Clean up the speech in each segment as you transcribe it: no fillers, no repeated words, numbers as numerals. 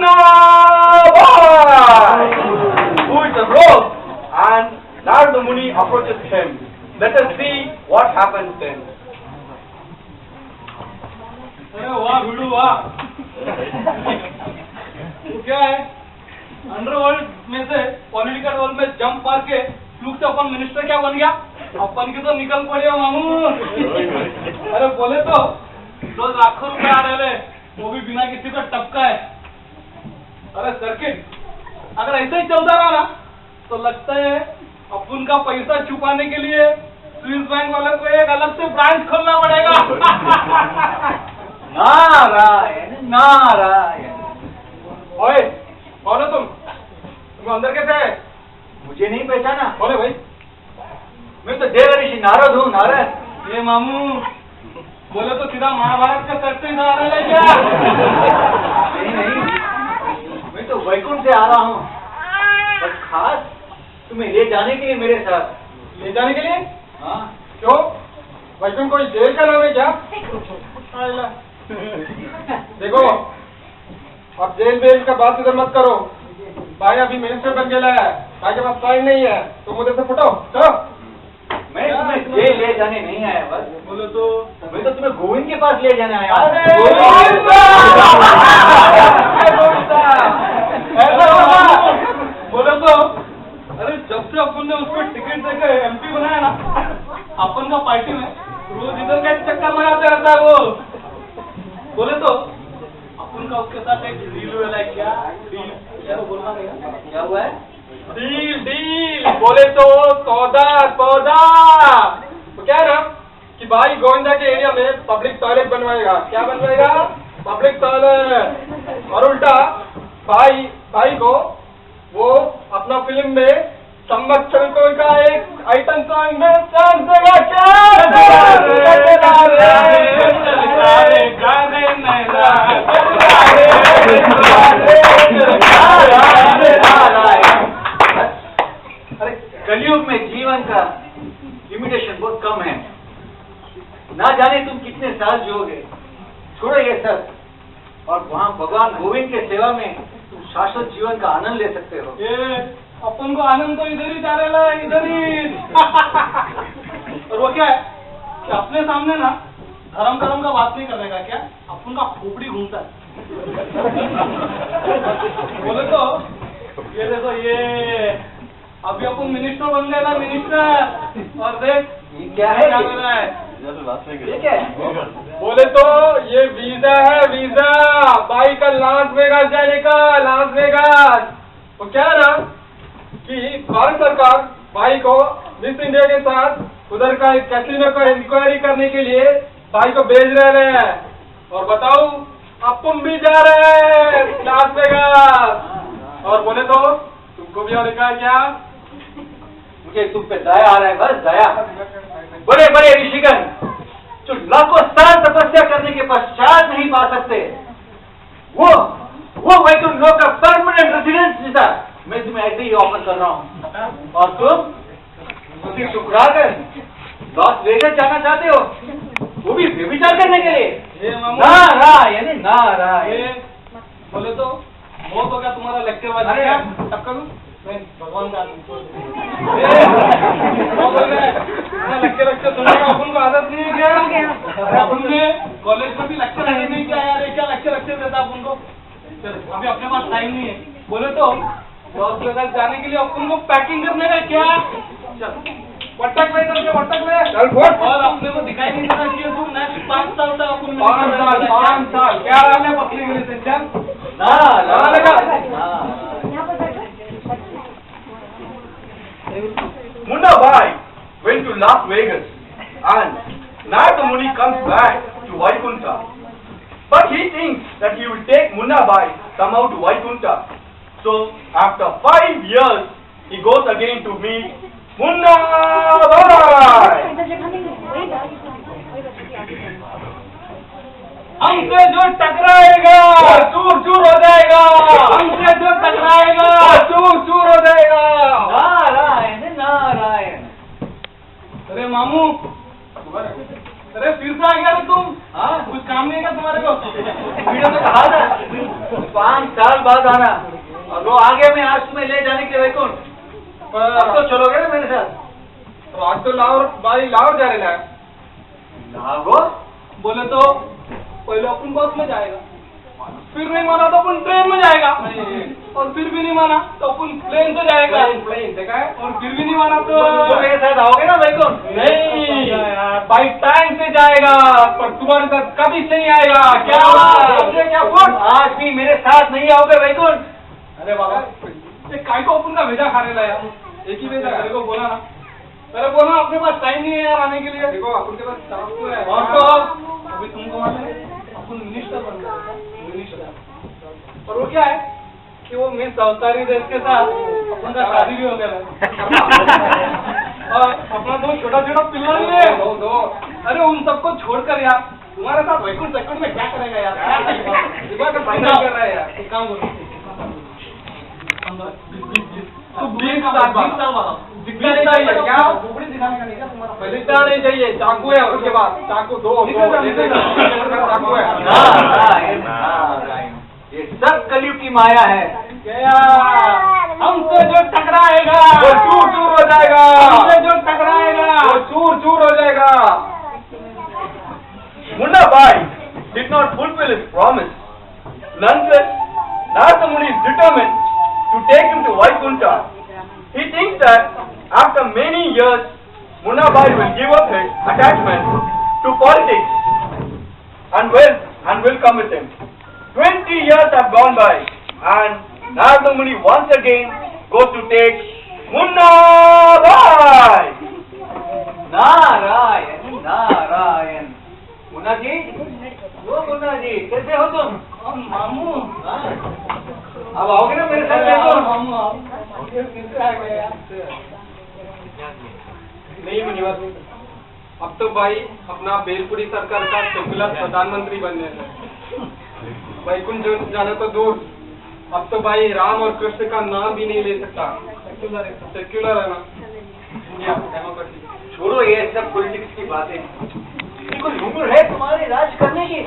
Munna Bhai, who is a rogue, and Narada Muni approaches him. Let us see what happens then. अरे वाह भिड़ू वाह। क्या है, underworld में से पॉलिटिकल वर्ल्ड में जंप मार के फ्लूक से अपन मिनिस्टर क्या बन गया? अपन की तो निकल पड़े हो मामू। अरे बोले तो 2 लाखों रुपए आ रहे, वो भी बिना किसी को टपका है। अरे सर्किट अगर ऐसे ही चलता रहा ना तो लगता है अपन का पैसा छुपाने के लिए स्विस बैंक वाले को एक अलग से ब्रांच खोलना पड़ेगा। नारायण नारायण। ओए कौन हो तुम अंदर कैसे है? मुझे नहीं पहचाना? कौन है भाई? मैं तो देव ऋषि नारद हूँ। नारद ये मामू बोले तो सीधा महाभारत का सेट से इधर आ रहा है क्या? नहीं, मैं तो वैकुंठ से आ रहा हूँ, बस खास तुम्हें ले जाने के लिए मेरे साथ। ले जाने के लिए? हाँ। क्यों? वैकुंठ कोई जेल का नाम है क्या? देखो अब जेल बेल का बात इधर मत करो। भाई अभी मिनिस्टर बन गया है, भाई के पास टाइम नहीं है, तुम उधर से फुटो। चलो। मैं तुम्हें जेल ले जाने नहीं आया, बस बोले तो मैं तो तुम्हें गोविंद के पास ले जाने आया। बोले तो अरे जब से अपन ने उसको टिकट देकर एमपी बनाया ना, अपन का पार्टी में रोज इधर का चक्कर लगाते रहता है वो। बोले तो अपन का उसके साथ एक डील हुआ है। क्या डील? क्या बोलना नहीं? क्या हुआ है? डील डील बोले तो सौदा सौदा। तो क्या है ना कि भाई गोविंदा के एरिया में पब्लिक टॉयलेट बनवाएगा। क्या बनवाएगा? Public toilet. और उल्टा भाई को वो अपना फिल्म में संवत्सर का एक आइटम सॉन्ग में चांस देगा। क्या अरे कलयुग में जीवन का लिमिटेशन बहुत कम है, ना जाने तुम कितने साल जियोगे। छोड़ो ये सब, और वहाँ भगवान गोविंद के सेवा में तुम शाश्वत जीवन का आनंद ले सकते हो। ये अपन को आनंद तो इधर ही चाहेला, इधर ही। और वो क्या है कि अपने सामने ना धर्म कर्म का बात नहीं करने का। क्या अपन का खोपड़ी घूमता है। बोले तो ये देखो ये अभी अपन मिनिस्टर बन गए ना, मिनिस्टर। और देख ये क्या है? क्या कर रहा है? ये क्या है? बोले तो ये वीजा है, वीजा भाई का लास वेगास जाने का, लास वेगास। तो क्या है ना कि भारत सरकार भाई को मिस इंडिया के साथ उधर का एक कैसीनो को इंक्वायरी करने के लिए भाई को भेज रहे हैं। और बताओ अब तुम भी जा रहे हैं लास वेगास। और बोले तो तुमको भी और लिखा है क्या? मुझे तुम पे दया आ रहा है, बस दया। बड़े बड़े ऋषिगण जो लाखों साल तपस्या करने के पश्चात नहीं पा सकते, वो वैकुंठ लोक का परमानेंट रेसिडेंस जीता मैं तुम्हें ऐसे ही ऑफर कर रहा हूँ। और तुम उसी ठुकरा कर लॉस वेगस जाना चाहते हो, वो भी व्यभिचार करने के लिए? नारायण नारायण। बोले तो बहुत हो गया तुम्हारा लेक्चर वाला। टक्कर करूं? नहीं, भगवान का लेक्चर सुनने का अपन को आदत नहीं है क्या? अपन ने कॉलेज में भी लेक्चर नहीं किया यार, क्या लेक्चर देता अपन को? चलो अभी अपने पास टाइम नहीं है। बोले तो लॉस वेगास जाने के लिए अपन को पैकिंग करने का। क्या चल वटक ले करके वटक ले चल। और अपने को दिखाई नहीं देना चाहिए तुम नेक्स्ट 5 साल तक अपन 5 साल क्या रहने पकड़ी गई थे। चल Munna Bhai went to Las Vegas and Narada Muni comes back to Vaikuntha. But he thinks that he will take Munna Bhai somehow to Vaikuntha. So after 5 years he goes again to meet Munna Bhai. हमसे जो टकराएगा चूर चूर हो जाएगा, हमसे जो टकराएगा चूर चूर हो जाएगा। नारायण नारायण। अरे मामू अरे फिर से आ गया तुम? हाँ कुछ काम नहीं है क्या तुम्हारे को? वीडियो तो कहा था 5 साल बाद आना, और वो आगे में आज तुम्हें ले जाने के लिए वैकुंठ। अब तो चलोगे ना मेरे साथ? तो आज तो लाहौर जा रहे हैं। लाहौर? बोले तो पहले अपन बस में जाएगा, फिर नहीं माना तो अपन ट्रेन में जाएगा, और फिर भी नहीं माना तो अपन प्लेन से जाएगा। प्लेन देखा है? और फिर भी नहीं माना तो मेरे साथ आओगे ना वैकुंठ? नहीं, बाई टाइम से जाएगा, पर तुम्हारे साथ कभी से नहीं आएगा। क्या आज भी मेरे साथ नहीं आओगे वैकुंठ? अरे बाबा, ये काय को अपन का भेजा खा रहे यार, एक ही भेजा मेरे को बोला ना। अरे बोला अपने पास टाइम नहीं है यार आने के लिए। देखो अपन के पास चाकू है, और तो अभी तुमको मालूम है अपन मिनिस्टर बन गए, मिनिस्टर। और वो क्या है कि वो मिस अवतारी देश के साथ अपन का शादी भी हो गया और अपना दो छोटा छोटा पिल्ला भी है दो। अरे उन सबको छोड़कर यार तुम्हारे साथ वैकुंठ में क्या करेगा यार? क्या कर रहा है यार? काम करो, दिखता नहीं चाहिए। चाकू है उसके बाद, चाकू दो चाकू है। ये सब कलयुग की माया है। हमसे जो टकराएगा वो चूर चूर हो जाएगा, हमसे जो टकराएगा वो चूर चूर हो जाएगा। Munna Bhai did not fulfill his promise. Nonetheless, Narada Muni is determined to take him to Vaikuntha. He thinks that after many years, Munna Bhai will give up his attachment to politics and will come with him. 20 years have gone by, and Narada Muni once again goes to take Munna Bhai. Narayan, Narayan. Munna ji, वो मुन्ना जी, कैसे हो तुम? मामू, अब आओगे ना मेरे साथ? मामू नहीं मुनिवर, अब तो भाई अपना बेलपुरी सरकार का सेक्युलर प्रधानमंत्री बनने हैं। वैकुंठ जाना तो दूर, अब तो भाई राम और कृष्ण का नाम भी नहीं ले सकता। सेक्युलर है ना, इंडिया डेमोक्रेसी। छोड़ो ये सब पॉलिटिक्स की बातें, कोई उम्र है तुम्हारे राज करने की?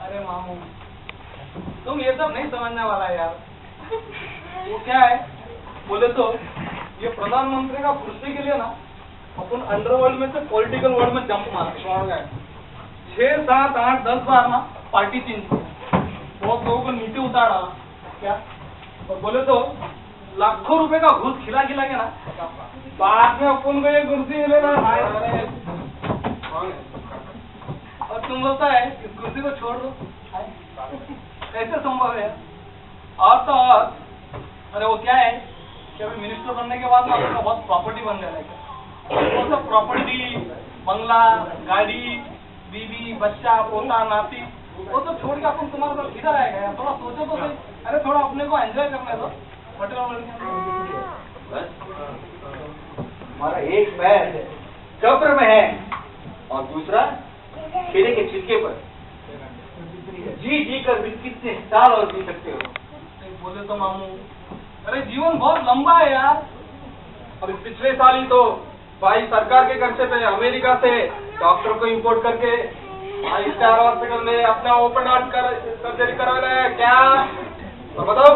अरे मामू, तुम ये सब नहीं समझने वाला यार। वो क्या है बोले तो ये प्रधानमंत्री का कुर्सी के लिए ना अपन अंडरवर्ल्ड में से पॉलिटिकल वर्ल्ड में जंप मार गए। 6, 7, 8, 10 बार ना पार्टी चेंज की, बहुत लोगों को नीचे उतारा क्या, और बोले तो लाखों रुपए का घूस खिला के ना बाद में अपन को ये कुर्सी मिलेगा। और तुम बोलता है इस कुर्सी को छोड़ दो, कैसे संभव है? और तो और, अरे वो क्या है कि अभी मिनिस्टर बनने के बाद ना अपना बहुत प्रॉपर्टी बन गया। वो सब प्रॉपर्टी, बंगला, गाड़ी, बीवी, बच्चा, पोता, नाती, वो सब छोड़ के अपन तुम्हारे साथ किधर आएगा यार? थोड़ा सोचो तो सही। अरे थोड़ा अपने को एंजॉय करने दो होटल में। हमारा एक पैर कब्र में है और दूसरा खेले के छिलके पर। जी जी कर भी कितने साल और जी सकते हो? बोले तो मामू, अरे जीवन बहुत लंबा है यार। अभी पिछले साल ही तो भाई सरकार के खर्चे पे अमेरिका से डॉक्टर को इंपोर्ट करके 5 स्टार हॉस्पिटल में अपना ओपन हार्ट सर्जरी करवा रहा है क्या? तो बताओ,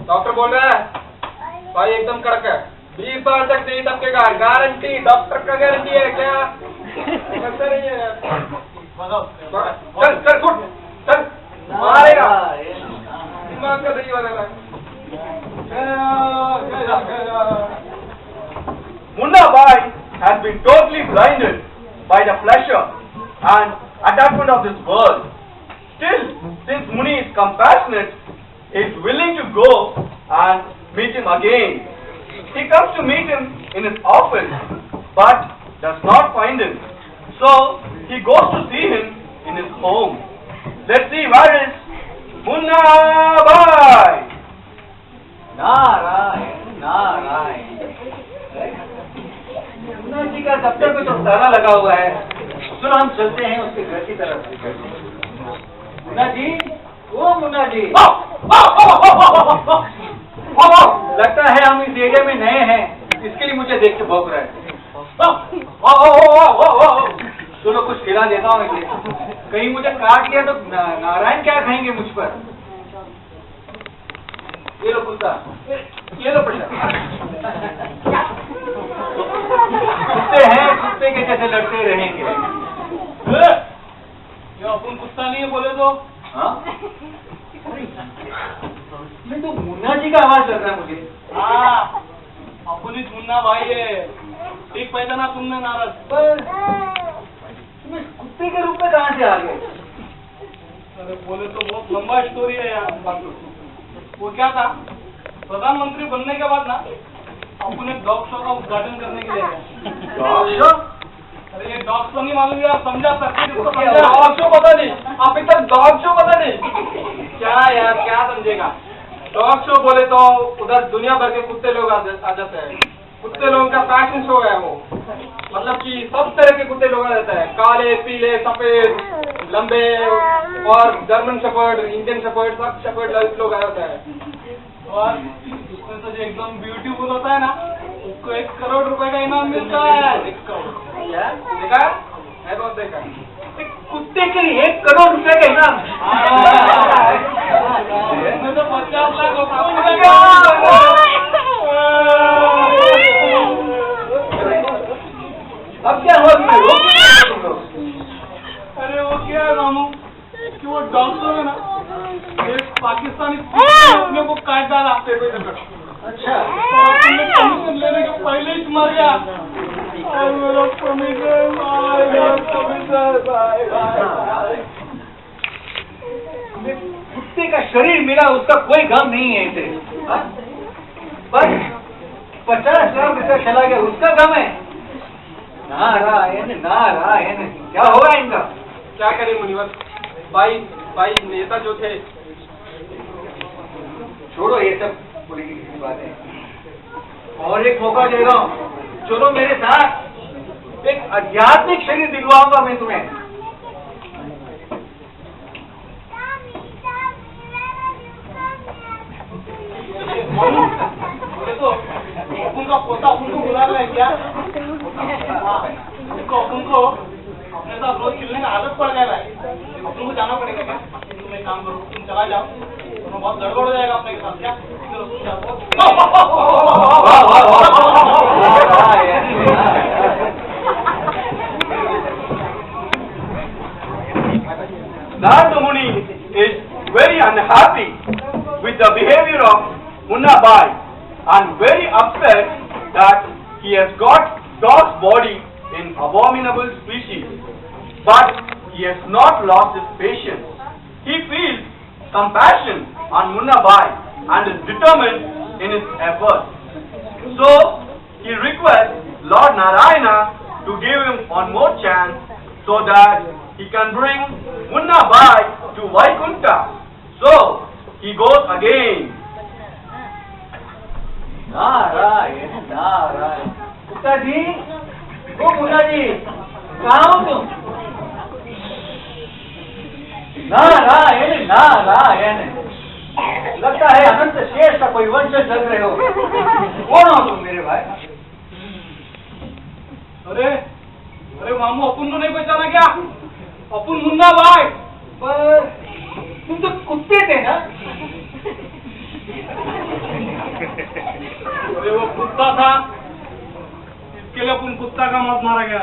डॉक्टर बोल रहा है भाई एकदम कड़क है, 20 साल तक सही टपकेगा, गारंटी, डॉक्टर का गारंटी है क्या? ऐसा नहीं है यार। चल चल फुट चल, मारेगा दिमाग का सही वाला। Munna Bhai has been totally blinded by the pleasure and attachment of this world. Still, since Muni is compassionate, he is willing to go and meet him again. He comes to meet him in his office, but does not find him. So, he goes to see him in his home. Let's see, where is Munna Bhai? Narayan Narayan. Munna ji का दफ्तर में तो ताला लगा हुआ है, चलो हम चलते हैं उसके घर की तरफ। मुन्ना जी, ओ मुन्ना जी, लगता है हम इस एरिया में नए हैं, इसके लिए मुझे देख के भौंक रहा है। चलो कुछ खिला देता हूँ इसे। कहीं मुझे काट लिया तो नारायण क्या खाएंगे मुझ पर। ये लो कुत्ता, ये लो पैसा। कुत्ते हैं, कुत्ते के जैसे लड़ते रहेंगे। ये अपन कुत्ता नहीं है बोले तो। हाँ नहीं तो मुन्ना जी का आवाज लग रहा है मुझे। हाँ अपन ही मुन्ना भाई है, ठीक पहचाना तुमने नारद। पर तुम्हें कुत्ते के रूप में कहाँ से आ गए? अरे बोले तो बहुत लंबा स्टोरी है यार। वो क्या था, प्रधानमंत्री बनने के बाद ना अपन एक डॉग शो का उद्घाटन करने के लिए गए। Dog show? अरे ये डॉग शो नहीं मालूम यार, समझा सकते जिसको समझा। डॉग शो पता नहीं, आप इतना डॉग शो पता नहीं क्या यार, क्या समझेगा। डॉग शो बोले तो उधर दुनिया भर के कुत्ते लोग आ जाते हैं। कुत्ते लोगों का फैशन शो है वो, मतलब कि सब तरह के कुत्ते लोग आ जाते हैं, काले पीले सफेद लंबे और जर्मन शेफर्ड इंडियन शेफर्ड सब शेफर्ड लोग आ जाते हैं। और उसमें तो जो एकदम ब्यूटीफुल होता है ना उसको 1 करोड़ रुपए का इनाम मिलता है। 1 करोड़ देखा है, बहुत देखा। कुत्ते के लिए 1 करोड़ रुपए का इनाम। उसमें तो 50 लाख अब क्या हुआ तुम्हें? अरे वो क्या है मामू कि वो डॉक्टर है ना, एक पाकिस्तानी अपने को काट डाला। अच्छा, कमीशन लेने के पहले ही मर गया। मेरा कमीशन, कुत्ते का शरीर मिला उसका कोई गम नहीं है इसे, पर 50 लाख रुपया चला गया उसका गम है। नारायण नारायण, क्या होगा इनका? क्या करें मुनिवर भाई नेता जो थे। छोड़ो ये सब पॉलिटिक्स की बातें, और एक मौका दे रहा हूँ, चलो मेरे साथ, एक आध्यात्मिक शरीर दिलवाऊंगा मैं तुम्हें। बोले तो अपन का पोता अपन को बुला रहा है क्या? अपन को अपने साथ रोज खेलने का आदत पड़ जाएगा, अपन को जाना पड़ेगा क्या? तुम एक काम करो, तुम चला जाओ, तो बहुत गड़बड़ हो जाएगा अपने के साथ। क्या चलो तुम जाओ। Narada Muni is very unhappy with the behavior of Munna Bai and very upset that he has got dog's body in abominable species, but he has not lost his patience. He feels compassion on Munna Bai and is determined in his efforts. So he requests Lord Narayana to give him one more chance so that he can bring Munna Bai to Vaikunta. So he goes again. Narayan Narayan. Munna ji, ओ मुन्ना जी, कहाँ हो तुम? नारायण नारायण, लगता है अनंत शेष का कोई वंशज लग रहे हो। कौन हो तुम मेरे भाई? अरे मामू, अपन को नहीं पहचाना क्या? अपन मुन्ना भाई। पर तुम तो कुत्ते थे ना? अरे वो कुत्ता था, इसके लिए अपन कुत्ता का मौत मारा गया।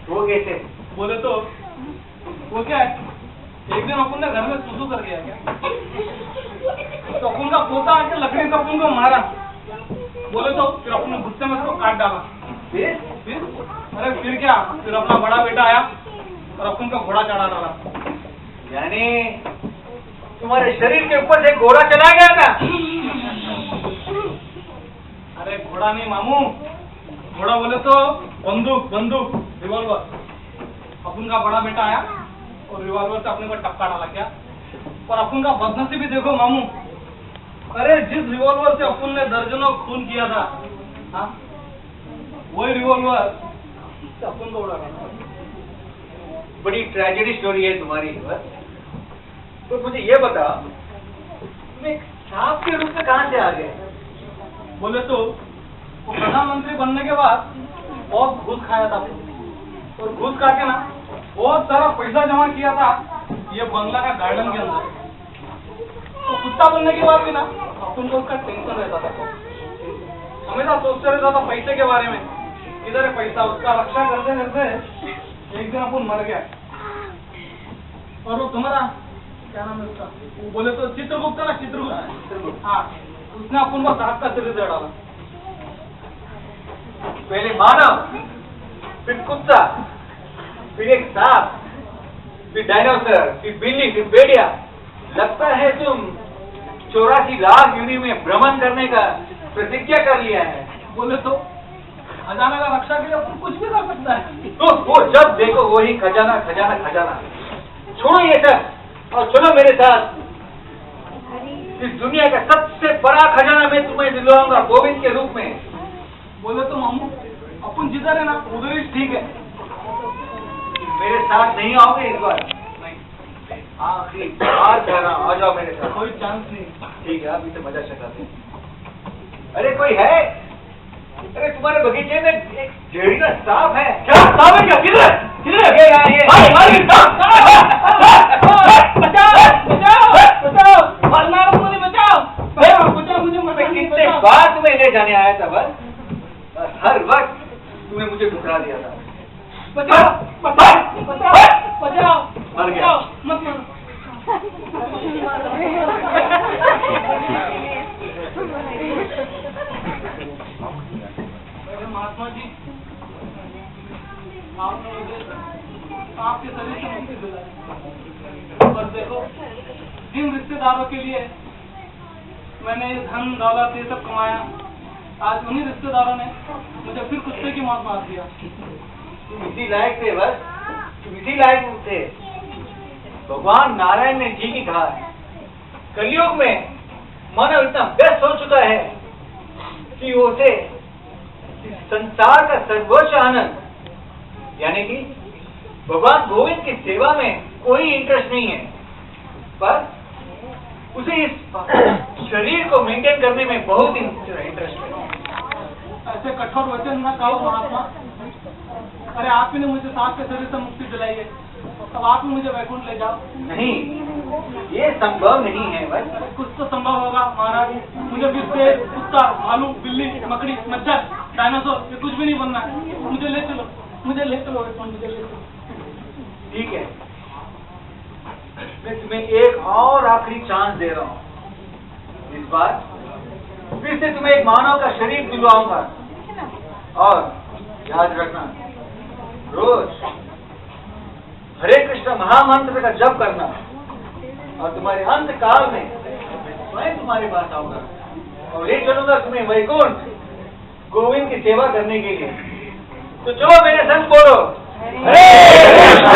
वो कैसे? बोले तो वो क्या है, एक दिन अपन ने घर में सुसु कर गया क्या, तो अपन का पोता आके लकड़ी से अपन को मारा। बोले तो फिर अपन ने गुस्से में उसको काट डाला। फिर अरे फिर क्या, फिर अपना बड़ा बेटा आया और अपन का घोड़ा चढ़ा डाला। यानी तुम्हारे शरीर के ऊपर से घोड़ा चला गया था? अरे घोड़ा नहीं मामू, घोड़ा बोले तो बंदूक रिवॉल्वर। अपन का बड़ा बेटा आया और रिवॉल्वर से अपने को टक्का डाला क्या। पर अपन का बदनसीबी देखो मामू, अरे जिस रिवॉल्वर से अपन ने दर्जनों खून किया था, हाँ वही रिवॉल्वर अपन को उड़ा गया। बड़ी ट्रेजेडी स्टोरी है तुम्हारी। तो मुझे ये बता, तुम एक सांप के रूप में कहाँ से आ गए? बोले तो वो प्रधानमंत्री बनने के बाद बहुत घूस खाया था, और घूस खा के ना बहुत सारा पैसा जमा किया था ये बंगला का गार्डन के अंदर। तो कुत्ता बनने के बाद भी ना अपन को उसका टेंशन रहता था, हमेशा सोचते रहता था पैसे के बारे में, इधर है पैसा, उसका रक्षा करते करते एक दिन अपन मर गया। और वो तुम्हारा क्या नाम है उसका, वो बोले तो चित्रगुप्त ना, चित्रगुप्त, हाँ, उसने अपन को सांप का शरीर दे डाला। पहले मानव, फिर कुत्ता, फिर एक सांप, फिर डायनासोर, फिर बिल्ली, फिर भेड़िया। लगता है तुम 84 लाख यूनि में भ्रमण करने का प्रतिज्ञा कर लिया है। बोले तो खजाना का रक्षा के लिए अपन कुछ भी कर सकता है। तो वो जब देखो वही खजाना खजाना खजाना। छोड़ो ये सब और चलो मेरे साथ। इस दुनिया का सबसे बड़ा खजाना मैं तुम्हें दिलवाऊंगा गोविंद के रूप में। बोले तो मामू अपन जिधर है ना उधर ही ठीक है। मेरे साथ नहीं आओगे इस बार? नहीं, आखिरी बार कह रहा हूं, आ जाओ मेरे साथ। कोई चांस नहीं। ठीक है, अभी से मजा चलाते हैं। अरे कोई है? अरे तुम्हारे बगीचे में एक जहरीला सांप है। क्या सांप है? क्या? किधर किधर? ये यहाँ ये। बचाओ मरना मुझे, बचाओ बचाओ मुझे। कितने बार तुम्हें ले जाने आया था, बस हर वक्त तुम्हें मुझे ठुकरा दिया था। बचाओ बचाओ बचाओ बचाओ, मर गया। मत मारो। महात्मा जी, आपने मुझे आपके शरीर से मुक्ति दिलाई, पर देखो जिन रिश्तेदारों के लिए मैंने धन दौलत ये सब कमाया, आज उन्हीं रिश्तेदारों ने मुझे फिर कुत्ते की मौत मार दिया। तुम इसी लायक थे, बस तुम इसी लायक थे। भगवान नारायण ने जी की कहा है, कलयुग में मानव इतना व्यस्त हो चुका है कि उसे इस संसार का सर्वोच्च आनंद यानी कि भगवान गोविंद की सेवा में कोई इंटरेस्ट नहीं है, पर उसे इस शरीर को मेंटेन करने में बहुत इंटरेस्ट है। ऐसे कठोर वचन न कहो महात्मा। अरे आप ही ने मुझे सांप के शरीर से मुक्ति दिलाई है, अब आप ही मुझे वैकुंठ ले जाओ। नहीं, ये संभव नहीं है। बस कुछ तो संभव होगा महाराज। मुझे फिर शेर, कुत्ता, भालू, बिल्ली, मकड़ी, मच्छर, डायनासोर ये कुछ भी नहीं बनना है। मुझे ले चलो, मुझे ले चलो वैकुंठ, मुझे ले चलो। ठीक है, मैं तुम्हें एक और आखिरी चांस दे रहा हूँ। इस बार फिर से तुम्हें एक मानव का शरीर दिलवाऊंगा और याद रखना, रोज हरे कृष्ण महामंत्र का जप करना और तुम्हारे अंत काल में मैं तुम्हारे पास आऊंगा और ले चलूंगा तुम्हें वैकुंठ गोविंद की सेवा करने के लिए। तो चलो मेरे संग बोलो, हरे कृष्णा।